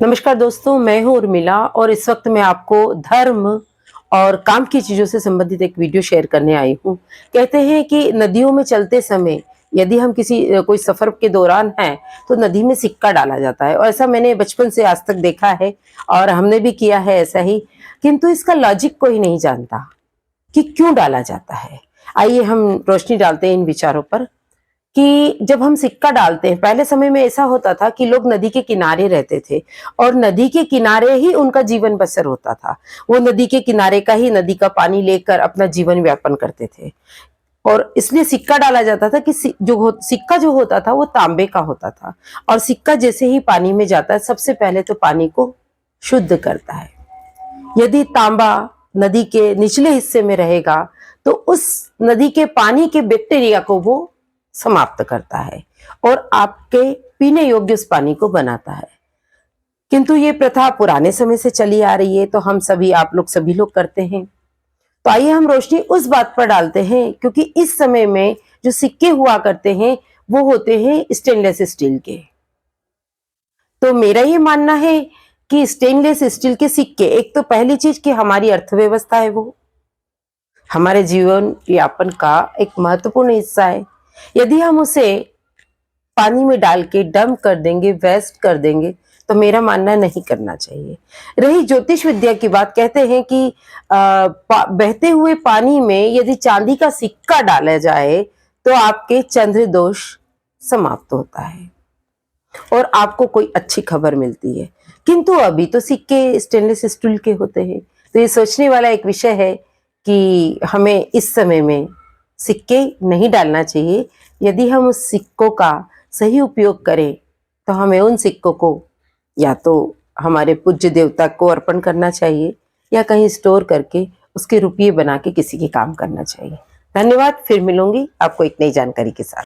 नमस्कार दोस्तों, मैं हूं उर्मिला और इस वक्त मैं आपको धर्म और काम की चीज़ों से संबंधित एक वीडियो शेयर करने आई हूं। कहते हैं कि नदियों में चलते समय यदि हम किसी कोई सफ़र के दौरान हैं तो नदी में सिक्का डाला जाता है और ऐसा मैंने बचपन से आज तक देखा है और हमने भी किया है ऐसा ही। किंतु इसका लॉजिक कोई नहीं जानता कि क्यों डाला जाता है। आइए हम रोशनी डालते हैं इन विचारों पर कि जब हम सिक्का डालते हैं, पहले समय में ऐसा होता था कि लोग नदी के किनारे रहते थे और नदी के किनारे ही उनका जीवन बसर होता था। वो नदी के किनारे का ही नदी का पानी लेकर अपना जीवन व्यापन करते थे और इसलिए सिक्का डाला जाता था कि सिक्का जो होता था वो तांबे का होता था और सिक्का जैसे ही पानी में जाता है सबसे पहले तो पानी को शुद्ध करता है। यदि तांबा नदी के निचले हिस्से में रहेगा तो उस नदी के पानी के बैक्टीरिया को वो समाप्त करता है और आपके पीने योग्य उस पानी को बनाता है। किंतु ये प्रथा पुराने समय से चली आ रही है तो हम सभी आप लोग सभी लोग करते हैं। तो आइए हम रोशनी उस बात पर डालते हैं क्योंकि इस समय में जो सिक्के हुआ करते हैं वो होते हैं स्टेनलेस स्टील के। तो मेरा ये मानना है कि स्टेनलेस स्टील के सिक्के, एक तो पहली चीज कि हमारी अर्थव्यवस्था है, वो हमारे जीवन यापन का एक महत्वपूर्ण हिस्सा है। यदि हम उसे पानी में डाल के डंप कर देंगे, वेस्ट कर देंगे, तो मेरा मानना नहीं करना चाहिए। रही ज्योतिष विद्या की बात, कहते हैं कि बहते हुए पानी में यदि चांदी का सिक्का डाला जाए तो आपके चंद्र दोष समाप्त होता है और आपको कोई अच्छी खबर मिलती है। किंतु अभी तो सिक्के स्टेनलेस स्टील के होते हैं। तो ये सोचने वाला एक विषय है कि हमें इस समय में सिक्के नहीं डालना चाहिए। यदि हम उस सिक्कों का सही उपयोग करें तो हमें उन सिक्कों को या तो हमारे पूज्य देवता को अर्पण करना चाहिए या कहीं स्टोर करके उसके रुपये बना के किसी के काम करना चाहिए। धन्यवाद। फिर मिलूंगी आपको एक नई जानकारी के साथ।